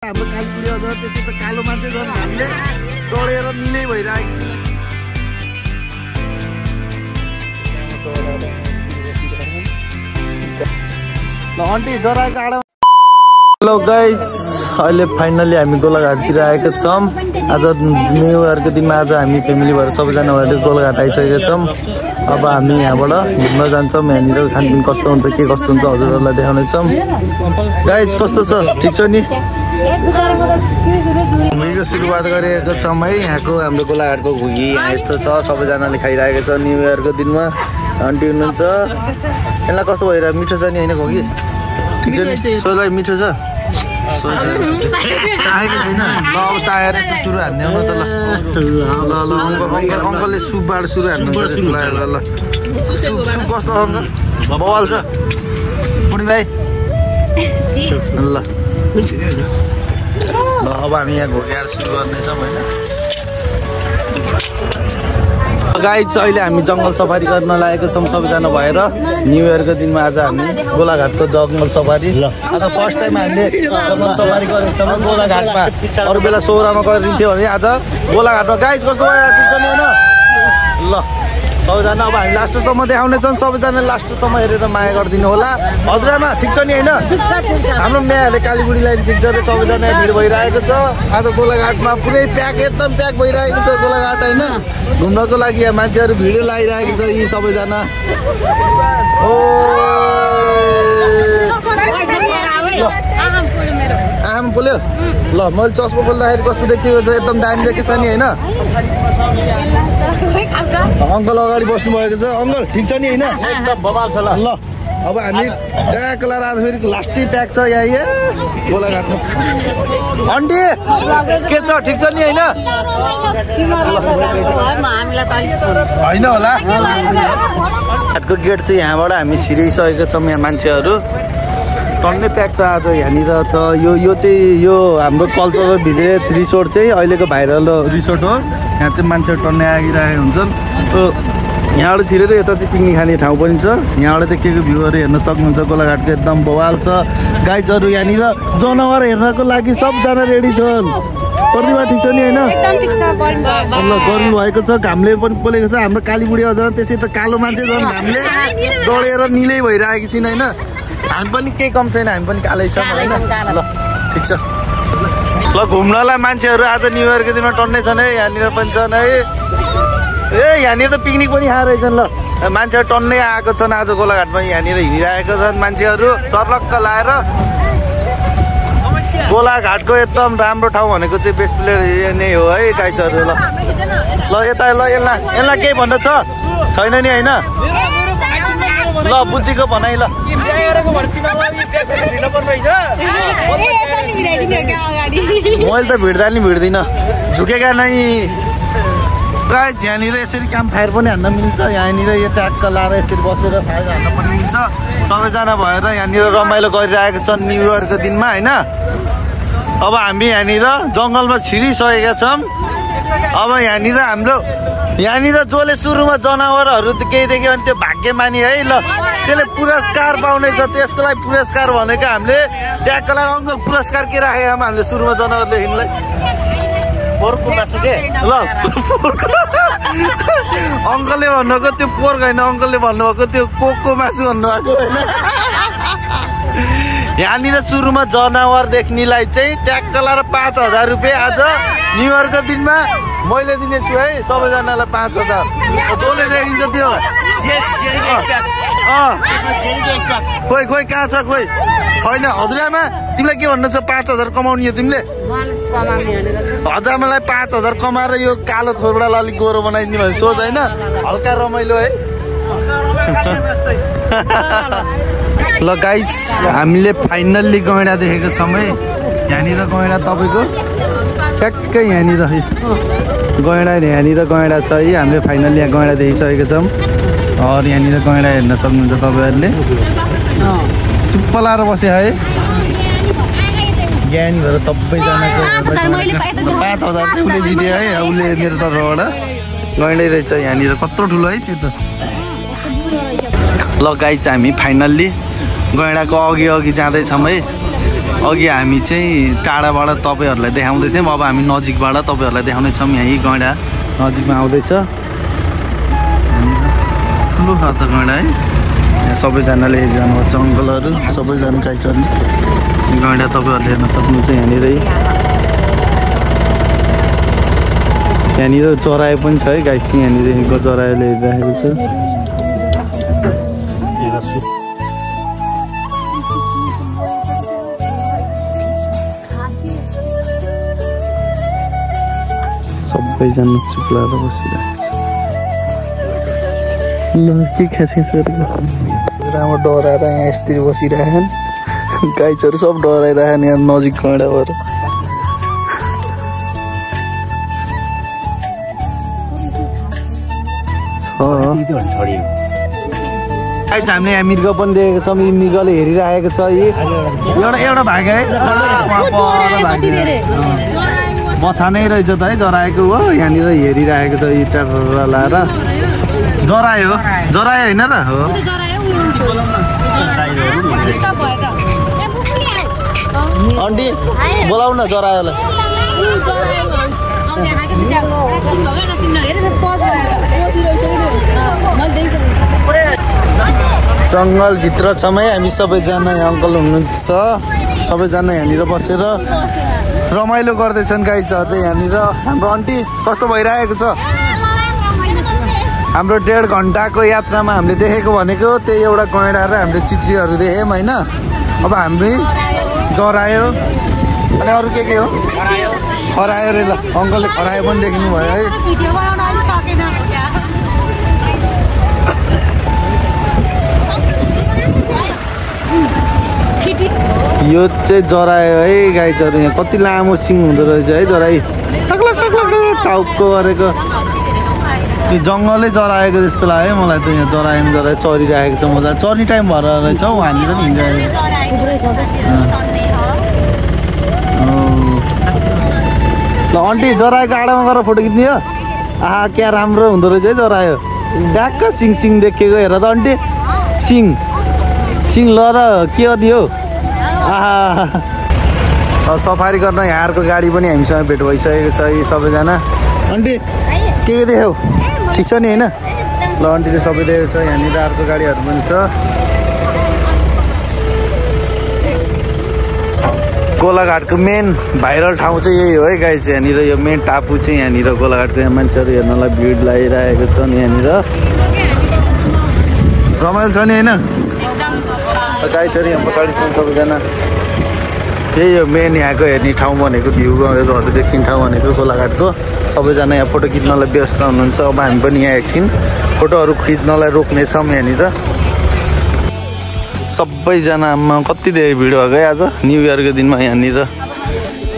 हाम्रो कालीपुरी अझ त्यसै त कालो मान्छे झन् हामीले डढेर निलै भइरहेको छैन। आन्टी जराको आडा। हेलो गाइज, अहिले फाइनली हामी गोलाघाटतिर आएका छौँ। आज न्यु इयरको दिनमा आज हामी फ्यामिली भएर सबैजना भएर गोलाघाट आइसकेका छौँ। अब हामी यहाँबाट घुम्न जान्छौँ। यहाँनिर खानपिन कस्तो हुन्छ के कस्तो हुन्छ हजुरहरूलाई देखाउनेछौँ। गाइज कस्तो छ, ठिक छ नि? घुमीको सुरुवात गरेको छौँ है। यहाँको हाम्रो गोलाघाटको घुगी यहाँ यस्तो छ, सबैजनाले खाइरहेको छ न्यु इयरको दिनमा। आन्टी हुनुहुन्छ, यसलाई कस्तो भइरहेको? मिठो छ नि होइन घुगी? ठिक छ नि? सोलाई मिठो छ? चाहेको छैन? ल अब चाहेर सुरु हान्ने हो त। ल ल ल अङ्कलले सुपबाट सुरु हान्नु। ल सुप सुप कस्तो अङ्कल? बवाल छ पुनी भाइ? ल ल अब हामी यहाँ घोकेर सुरु गर्नेछौँ होइन। गाइज अहिले हामी जङ्गल सफारी गर्न लागेको छौँ सबैजना भएर। न्यु इयरको दिनमा आज हामी गोलाघाटको जङ्गल सफारी। आज फर्स्ट टाइम हामीले जङ्गल सफारी गरेको छौँ गोलाघाटमा। अरू बेला सोह्रमा गरिदिन्थ्यो भने आज गोलाघाटमा। गाइज कस्तो भयो? ठिक छ नि होइन? ल सबैजना अब हामी लास्टसम्म देखाउने छौँ। सबैजना लास्टसम्म हेरेर माया गरिदिनु होला। हजुरआमा ठिक छ नि होइन? हाम्रो म्याहरूले कालीबुढीलाई ठिक छ अरे। सबैजना भिड भइरहेको छ आज गोलाघाटमा। पुरै प्याक, एकदम प्याक भइरहेको छ गोलाघाट होइन। घुम्नको लागि यहाँ मान्छेहरू भिड लगाइरहेको छ यी सबैजना। ओ आम बोल्यो। ल मैले चस्मा खोल्दाखेरि कस्तो देखिएको छ? एकदम दामी देखेको छ नि होइन? अङ्कल अगाडि बस्नु भएको छ। अङ्कल ठिक छ नि होइन? बबाल छ। ल अब हामी ट्याक लाएर आज फेरि लास्टै प्याक छ यहाँ गोलाघाटमा। आन्टी के छ? ठिक छ नि होइन? होइन होला। घाटको गेट चाहिँ यहाँबाट हामी छिरिसकेको छौँ। यहाँ मान्छेहरू टन्नै प्याक छ आज यहाँनिर छ। यो चाहिँ यो हाम्रो कल्चरल भिलेज रिसोर्ट चाहिँ अहिलेको भाइरल रिसोर्ट हो। यहाँ चाहिँ मान्छेहरू टन्नै आगिरहेको हुन्छन्। यहाँबाट छिरेर यता चाहिँ पिकनिक खाने ठाउँ पनि छ। यहाँबाट देखेको भ्यूहरू हेर्न सक्नुहुन्छ। गोलाघाटको एकदम बवाल छ। गाइजहरू यहाँनिर जनावर हेर्नको लागि सबजना रेडी छन्। प्रतिभा ठिक छ नि होइन? ल गर्नु भएको छ। घामले पनि पोलेको छ। हाम्रो कालीबुढी अझ त्यसै त कालो मान्छे झन् घामले डढेर निलै भइरहेको छिन् होइन? हामी पनि केही कम छैन, हामी पनि कालै छौँ होइन? ल ठिक छ। ल घुम्नलाई मान्छेहरू आज न्यु इयरको दिनमा टन्नै छन् है। यहाँनिर पनि छन् है। यहाँनिर त पिकनिक पनि खाएर रहेछन्। ल मान्छेहरू टन्नै आएको छन् आज गोलाघाटमा। यहाँनिर हिँडिरहेको छन् मान्छेहरू सर्लक्क लाएर। गोलाघाटको एकदम राम्रो ठाउँ भनेको चाहिँ बेस्ट प्लेस नै हो है गाइजहरू। ल ल यता ल यसलाई केही भन्नु छ? छैन नि होइन? ल बुद्धिको भनाइ। ल मैले त भिड्दा नि भिड्दिनँ, झुकेका नै। गाइज यहाँनिर यसरी क्याम्प फायर पनि हान्न मिल्छ। यहाँनिर यो ट्याक्क लाएर यसरी बसेर फायर हान्न पनि मिल्छ। सबैजना भएर यहाँनिर रमाइलो गरिरहेको छन् न्यु इयरको दिनमा होइन। अब हामी यहाँनिर जङ्गलमा छिरिसकेका छौँ। अब यहाँनिर जसले सुरुमा जनावरहरू केही देख्यो भने त्यो भाग्यमानी है। ल त्यसले पुरस्कार पाउनेछ। त्यसको लागि पुरस्कार भनेको हामीले ट्याक्क लाएर अङ्कल पुरस्कार के राखेको हामीले सुरुमा जनावर देख्नुलाई? पोर्कको मासु के? ल अङ्कलले भन्नुभएको त्यो पोर्क होइन, अङ्कलले भन्नुभएको त्यो कोकको मासु भन्नुभएको होइन। यहाँनिर सुरुमा जनावर देख्नेलाई चाहिँ ट्याक्क लाएर 5000 रुपियाँ आज न्यु इयरको दिनमा मैले दिनेछु है सबैजनालाई 5000। जसले देखिन्छ त्यो खोइ खोइ कहाँ छ? खोइ छैन। हजुरआमा तिमीलाई के भन्नु छ? 5000 कमाउने हो तिमीले? हजुरआमालाई 5000 कमाएर यो कालो थोरबाट अलिक गोरो बनाइदिने भने सोच होइन? हल्का रमाइलो है। ल गाइज हामीले फाइनल्ली गैँडा देखेको छौँ है। यहाँनिर गैँडा तपाईँको ट्याक्कै यहाँनिर गैँडा छ है। हामीले फाइनल्ली यहाँ गैँडा देखिसकेको छौँ। और यहाँनिर गैँडा हेर्न सक्नुहुन्छ तपाईँहरूले। चुप्प लाएर बसे है। ज्ञानी भएर सबैजनाको 5000 चाहिँ उसले जित्यो है। उसले मेरो तर्फबाट गैँडै रहेछ यहाँनिर। कत्रो ठुलो है सिधो। ल गाइज हामी फाइनल्ली गैँडाको अघि जाँदैछौँ है। अघि हामी चाहिँ टाढाबाट तपाईँहरूलाई देखाउँदै थियौँ, अब हामी नजिकबाट तपाईँहरूलाई देखाउने छौँ। यहीँ गैँडा नजिकमा आउँदैछ, ठुलो खाता गैँडा है। यहाँ सबैजनाले हेरिरहनुहुन्छ, अङ्कलहरू सबैजना खाइछन्। गैँडा तपाईँहरूले हेर्न सक्नुहुन्छ यहाँनिर। यहाँनिर चरायो पनि छ है, गाई चाहिँ यहाँनिर चरायोले हेरिरहेको छ। सबैजना चुप लाएर बसिरहेको छ। ल के खास गरेको राम्रो डराएर यहाँ यस्तरी बसिरहेछन्। गाई चोरू सब डराइरहेछन् यहाँ नजिक गैँडा भएर। हामीले यहाँ मृग पनि देखेको छौँ। यी मृगले हेरिरहेको छ। एउटा भाग है, बथा नै रहेछ त है, जराएको हो। यहाँनिर हेरिरहेको छ यी टाढा लाएर। जरायो होइन र हो। आन्टी बोलाउ न जरायोलाई। जङ्गलभित्र छौँ है हामी सबैजना। अङ्कल हुनुहुन्छ, सबैजना यहाँनिर बसेर रमाइलो गर्दैछन् गाई चरले यहाँनिर। हाम्रो आन्टी कस्तो भइरहेको छ? हाम्रो 1.5 घन्टाको यात्रामा हामीले देखेको भनेको त्यही एउटा गैँडा र हामीले चित्रीहरू देख्यौँ होइन। अब हामी जरायो अनि अरू के हो? खरायो रे। ल अङ्कलले खरायो पनि देख्नु भयो है। यो चाहिँ जरायो है गाई चरा। यहाँ कति लामो सिङ हुँदो रहेछ है जराई। टाउको गरेको यो जङ्गलै जराएको जस्तो लाग्यो मलाई त। यहाँ जरायो चरिरहेको छ। मजा चर्ने टाइम भएर रहेछ हौ। हामीले पनि हिँडिरहेको। ल आन्टी जरायोको आडामा गएर फोटो खिच्ने हो। आहा क्या राम्रो हुँदो रहेछ है जरायो। ड्याक्क सिङ देखेको हेर त आन्टी। सिङ ल र के गर्ने हो। आहा सफारी गर्न यहाँहरूको गाडी पनि हामीसँग भेट भइसकेको छ। यी सबैजना आन्टी के देख्यौ? ठिक छ नि होइन? ल आन्टीले सबै देखेको छ। यहाँनिर अर्को गाडीहरू पनि छ। गोलाघाटको मेन भाइरल ठाउँ चाहिँ यही हो है गाई चाहिँ। यहाँनिर यो मेन टापु चाहिँ यहाँनिर गोलाघाटको। यहाँ मान्छेहरू हेर्नलाई भिड लागिरहेको छ नि यहाँनिर। रमाइलो छ नि होइन? गाई चरी यहाँ पछाडि छन् सबैजना। यही हो मेन यहाँको हेर्ने ठाउँ भनेको, भ्यूहरू देखिने ठाउँ भनेको गोलाघाटको। सबैजना यहाँ फोटो खिच्नलाई व्यस्त हुनुहुन्छ। अब हामी पनि यहाँ एकछिन फोटोहरू खिच्नलाई रोक्नेछौँ यहाँनिर। सबैजनामा कति धेरै भिड भएको है आज न्यु इयरको दिनमा। यहाँनिर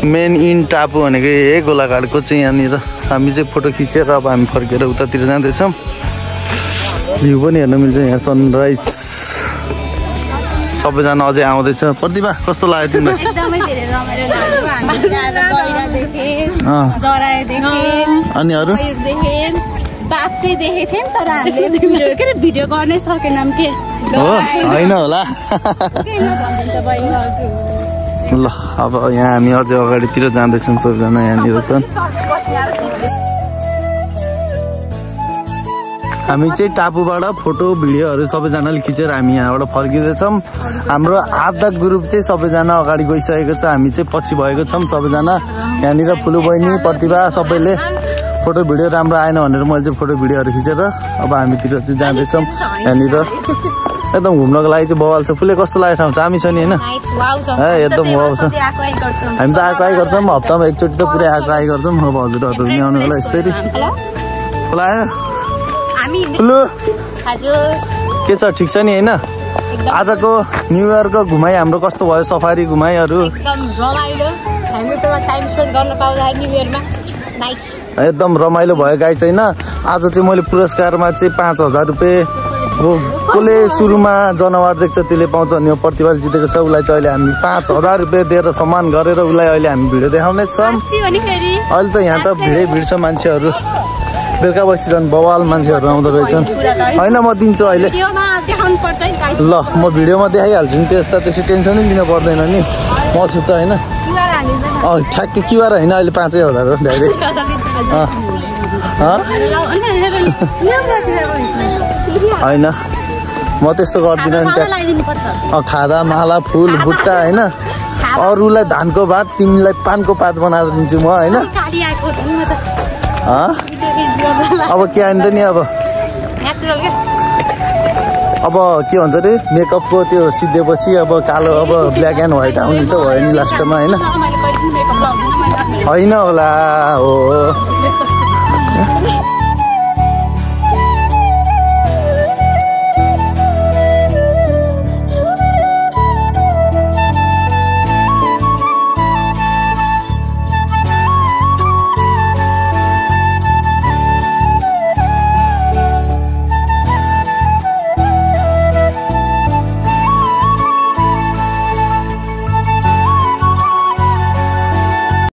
मेन इन टापु भनेको यही गोलाघाटको चाहिँ। यहाँनिर हामी चाहिँ फोटो खिचेर अब हामी फर्केर उतातिर जाँदैछौँ। भ्यू पनि हेर्न मिल्छ यहाँ, सनराइज। सबैजना अझै आउँदैछ। प्रतिभा कस्तो लाग्यो तिमीलाई? एकदमै धेरै रमाइलो लाग्यो। हामी आज गैँडा देख्यौँ, जरायो देख्यौँ, अनि अरू देख्यौँ, बाघ चाहिँ देखेको थियौँ तर हामीले भिडियो गर्नै सकेनौँ के हो होइन होला। ल अब यहाँ हामी अझै अगाडितिर जाँदैछौँ। सबैजना यहाँनिर छन्। हामी चाहिँ टापुबाट फोटो भिडियोहरू सबैजनाले खिचेर हामी यहाँबाट फर्किँदैछौँ। हाम्रो आधा ग्रुप चाहिँ सबैजना अगाडि गइसकेको छ। हामी चाहिँ पछि भएको छौँ सबैजना। यहाँनिर फुलु बहिनी, प्रतिभा सबैले फोटो भिडियो राम्रो आएन भनेर मैले चाहिँ फोटो भिडियोहरू खिचेर अब हामीतिर चाहिँ जाँदैछौँ। यहाँनिर एकदम घुम्नको लागि चाहिँ बवाल छ। फुले कस्तो लागेको ठाउँ दामी छ नि होइन? एकदम वाउ छ। हामी त आएको आइ गर्छौँ, हप्तामा एकचोटि त पुरै आएको आइ गर्छौँ। अब हजुरहरू पनि आउनु होला यस्तरी। खोलायो ठुलो के छ? ठिक छ नि होइन? आजको न्यु इयरको घुमाइ हाम्रो कस्तो भयो? सफारी घुमाइहरू एकदम रमाइलो भयो गाई चाहिँ। आज चाहिँ मैले पुरस्कारमा चाहिँ 5,000 रुपियाँ। कसले सुरुमा जनावर देख्छ त्यसले पाउँछ नि। प्रतिभाले जितेको छ, उसलाई चाहिँ अहिले हामी 5,000 रुपियाँ दिएर सम्मान गरेर उसलाई अहिले हामी भिडियो देखाउने छौँ। अहिले त यहाँ त भिडै भिड छ मान्छेहरू। बेलुका बसिरहनु बवाल मान्छेहरू आउँदो रहेछन् होइन म दिन्छु अहिले ल म भिडियोमा देखाइहाल्छु नि त्यसै टेन्सनै लिनु पर्दैन नि म छु त होइन ठ्याक्कै क्युआर होइन अहिले 5,000 हो डाइरेक्ट होइन म त्यस्तो गर्दिनँ नि खादा माला फुल बुट्टा होइन अरूलाई धानको भात तिमीलाई पानको पात बनाएर दिन्छु म होइन अब के आइन्छ नि अब के भन्छ अरे मेकअपको त्यो सिद्धेपछि अब कालो अब ब्ल्याक एन्ड व्हाइट आउने त भयो नि लास्टमा होइन होला हो